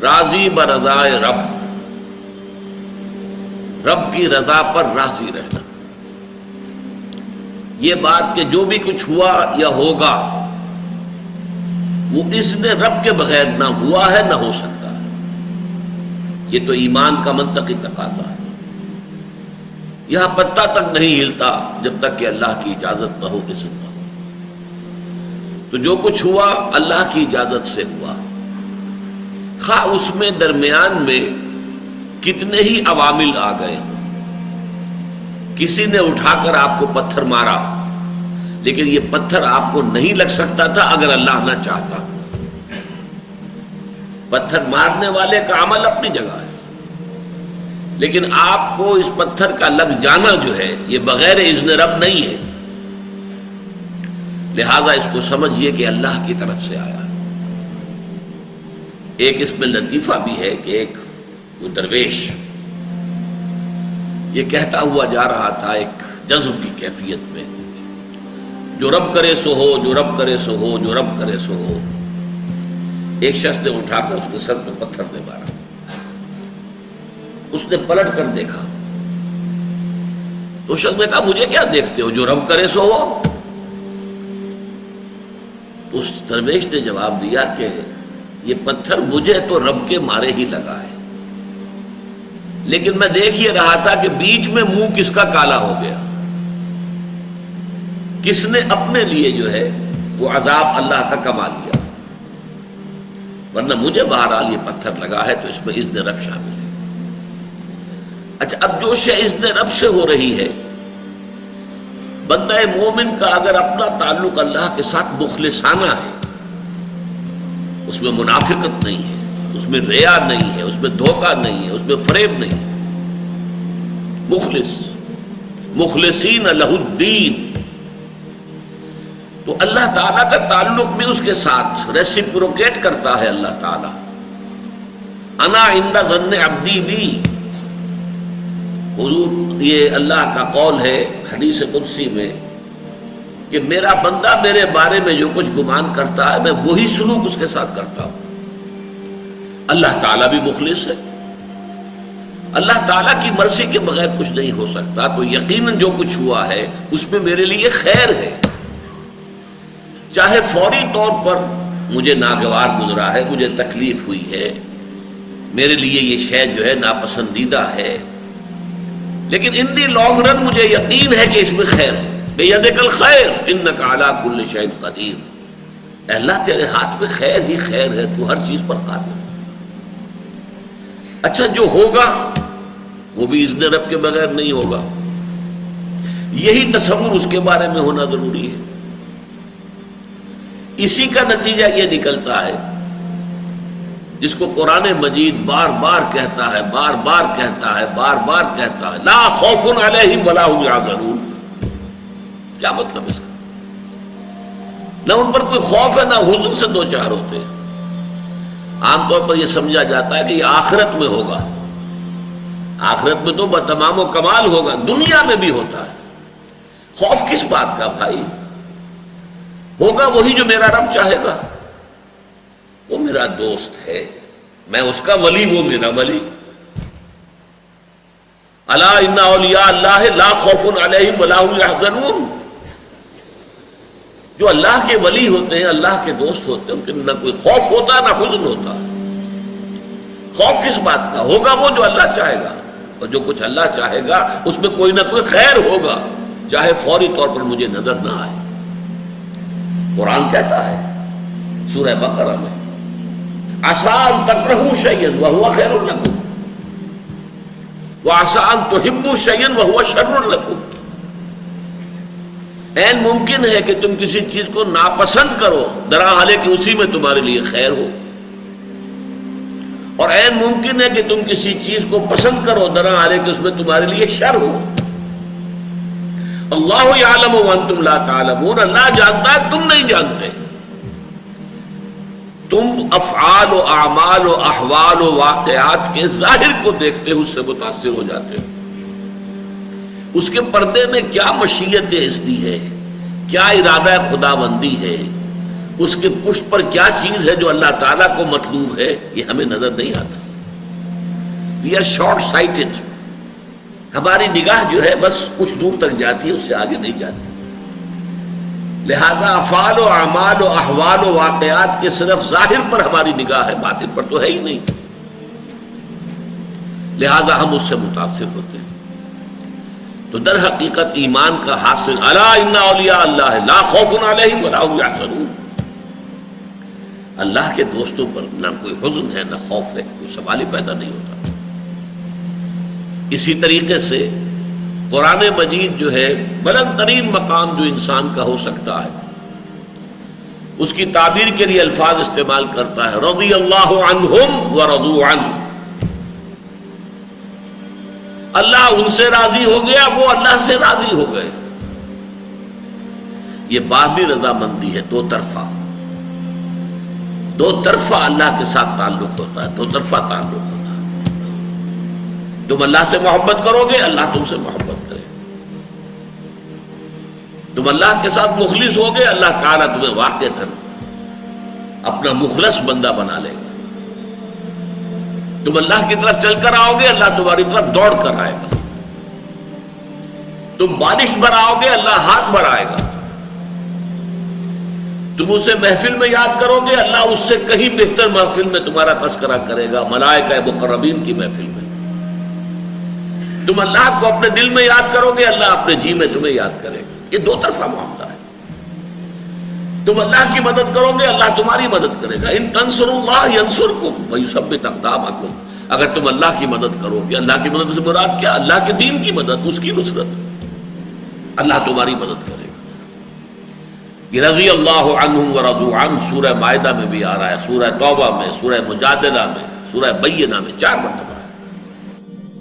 راضی برضائے رب، رب کی رضا پر راضی رہنا. یہ بات کہ جو بھی کچھ ہوا یا ہوگا وہ اذن رب کے بغیر نہ ہوا ہے نہ ہو سکتا ہے. یہ تو ایمان کا منطقی تقاضا ہے. یہاں پتہ تک نہیں ہلتا جب تک کہ اللہ کی اجازت نہ ہو، اذن نہ ہو. تو جو کچھ ہوا اللہ کی اجازت سے ہوا، خواہ اس میں درمیان میں کتنے ہی عوامل آ گئے. کسی نے اٹھا کر آپ کو پتھر مارا، لیکن یہ پتھر آپ کو نہیں لگ سکتا تھا اگر اللہ نہ چاہتا. پتھر مارنے والے کا عمل اپنی جگہ ہے، لیکن آپ کو اس پتھر کا لگ جانا جو ہے یہ بغیر اذن رب نہیں ہے. لہذا اس کو سمجھیے کہ اللہ کی طرف سے آیا. ایک اس میں لطیفہ بھی ہے کہ ایک وہ درویش یہ کہتا ہوا جا رہا تھا ایک جذب کی کیفیت میں، جو رب کرے سو ہو، جو رب کرے سو ہو، جو رب کرے سو ہو. ایک شخص نے اٹھا کر اس کے سر پہ پتھر نے مارا. اس نے پلٹ کر دیکھا تو شخص نے کہا مجھے کیا دیکھتے ہو، جو رب کرے سو ہو. تو اس درویش نے جواب دیا کہ یہ پتھر مجھے تو رب کے مارے ہی لگا ہے، لیکن میں دیکھ یہ رہا تھا کہ بیچ میں منہ کس کا کالا ہو گیا، کس نے اپنے لیے جو ہے وہ عذاب اللہ کا کما لیا. ورنہ مجھے بہرحال یہ پتھر لگا ہے تو اس میں اذن رب شامل ہے. اچھا، اب جو شے اذن رب سے ہو رہی ہے، بندہ مومن کا اگر اپنا تعلق اللہ کے ساتھ مخلصانہ ہے، اس میں منافقت نہیں ہے، اس میں ریا نہیں ہے، اس میں دھوکہ نہیں ہے، اس میں فریب نہیں ہے. مخلص، مخلصین لہ الدین، تو اللہ تعالیٰ کا تعلق بھی اس کے ساتھ ریسیپروکیٹ کرتا ہے. اللہ تعالیٰ انا عند ظن عبدی بی، حضور یہ اللہ کا قول ہے حدیث قدسی میں کہ میرا بندہ میرے بارے میں جو کچھ گمان کرتا ہے میں وہی سلوک اس کے ساتھ کرتا ہوں. اللہ تعالیٰ بھی مخلص ہے. اللہ تعالیٰ کی مرضی کے بغیر کچھ نہیں ہو سکتا. تو یقیناً جو کچھ ہوا ہے اس میں میرے لیے خیر ہے، چاہے فوری طور پر مجھے ناگوار گزرا ہے، مجھے تکلیف ہوئی ہے، میرے لیے یہ شے جو ہے ناپسندیدہ ہے، لیکن ان دی لانگ رن مجھے یقین ہے کہ اس میں خیر ہے. بیدک الخیر انک علی کل شیء قدیر. اے اللہ تیرے ہاتھ میں خیر ہی خیر ہے، تو ہر چیز پر قادر. اچھا، جو ہوگا وہ بھی اذن رب کے بغیر نہیں ہوگا. یہی تصور اس کے بارے میں ہونا ضروری ہے. اسی کا نتیجہ یہ نکلتا ہے جس کو قرآن مجید بار بار کہتا ہے، بار بار کہتا ہے، بار بار کہتا ہے، لا خوف علیہم ولا هم یحزنون. کیا مطلب اس کا؟ نہ ان پر کوئی خوف ہے نہ حزن سے دو چار ہوتے ہیں. عام طور پر یہ سمجھا جاتا ہے کہ یہ آخرت میں ہوگا. آخرت میں تو بتمام و کمال ہوگا، دنیا میں بھی ہوتا ہے. خوف کس بات کا بھائی؟ ہوگا وہی جو میرا رب چاہے گا. وہ میرا دوست ہے، میں اس کا ولی، وہ میرا ولی. الا ان اولیاء اللہ لا خوف علیہم ولا هم یحزنون. جو اللہ کے ولی ہوتے ہیں، اللہ کے دوست ہوتے ہیں، ان کے نہ کوئی خوف ہوتا نہ حزن ہوتا. خوف کس بات کا؟ ہوگا وہ جو اللہ چاہے گا، اور جو کچھ اللہ چاہے گا اس میں کوئی نہ کوئی خیر ہوگا، چاہے فوری طور پر مجھے نظر نہ آئے. قرآن کہتا ہے سورہ بقرہ میں عسیٰ ان تکرہوا شیئا وہو خیر لکم وعسیٰ ان تحبوا شیئا وہو شر لکم. عین ممکن ہے کہ تم کسی چیز کو ناپسند کرو درحالے کہ اسی میں تمہارے لیے خیر ہو، اور عین ممکن ہے کہ تم کسی چیز کو پسند کرو درحالے کہ اس میں تمہارے لیے شر ہو. اللہ یعلم وانتم لا تعلمون. اللہ جانتا ہے، تم نہیں جانتے. تم افعال و اعمال و احوال و واقعات کے ظاہر کو دیکھتے ہو، اس سے متاثر ہو جاتے ہو. اس کے پردے میں کیا مشیت اذنی ہے، کیا ارادہ خداوندی ہے، اس کے پشت پر کیا چیز ہے جو اللہ تعالیٰ کو مطلوب ہے، یہ ہمیں نظر نہیں آتا. We are short sighted. ہماری نگاہ جو ہے بس کچھ دور تک جاتی ہے، اس سے آگے نہیں جاتی. لہذا افعال و اعمال و احوال و واقعات کے صرف ظاہر پر ہماری نگاہ ہے، باطن پر تو ہے ہی نہیں. لہذا ہم اس سے متاثر ہوتے ہیں. تو در حقیقت ایمان کا حاصل الا ان اولیاء اللہ لا خوف علیہم ولا هم یحزنون. اللہ کے دوستوں پر نہ کوئی حزن ہے نہ خوف ہے، کوئی سوال ہی پیدا نہیں ہوتا. اسی طریقے سے قرآن مجید جو ہے بلند ترین مقام جو انسان کا ہو سکتا ہے، اس کی تعبیر کے لیے الفاظ استعمال کرتا ہے رضی اللہ عنہم ورضوا عنہ. اللہ ان سے راضی ہو گیا، وہ اللہ سے راضی ہو گئے. یہ باہمی رضامندی ہے، دو طرفہ اللہ کے ساتھ تعلق ہوتا ہے، دو طرفہ تعلق ہوتا ہے. تم اللہ سے محبت کرو گے، اللہ تم سے محبت کرے. تم اللہ کے ساتھ مخلص ہوگے، اللہ تعالیٰ تمہیں واقعتاً اپنا مخلص بندہ بنا لے گا. تم اللہ کی طرف چل کر آؤ گے، اللہ تمہاری طرف دوڑ کر آئے گا. تم بارش برآؤ گے، اللہ ہاتھ بڑھائے گا. تم اسے محفل میں یاد کرو گے، اللہ اس سے کہیں بہتر محفل میں تمہارا تذکرہ کرے گا، ملائکہ مقربین کی محفل میں. تم اللہ کو اپنے دل میں یاد کرو گے، اللہ اپنے جی میں تمہیں یاد کرے گا. یہ دو طرفہ معاملہ ہے. تم اللہ کی مدد کرو گے، اللہ تمہاری مدد کرے گا. ان تنصروا اللہ ینصرکم ویثبت اقدامکم. اگر تم اللہ کی مدد کرو گے، اللہ کی مدد سے مراد کیا؟ اللہ کے دین کی مدد، اس کی نصرت. اللہ تمہاری مدد کرے گا. یہ رضی اللہ عنہم ورضوا عنہ سورہ مائدہ میں بھی آ رہا ہے، سورہ توبہ میں، سورہ مجادلہ میں، سورہ بینہ میں 4 مرتبہ.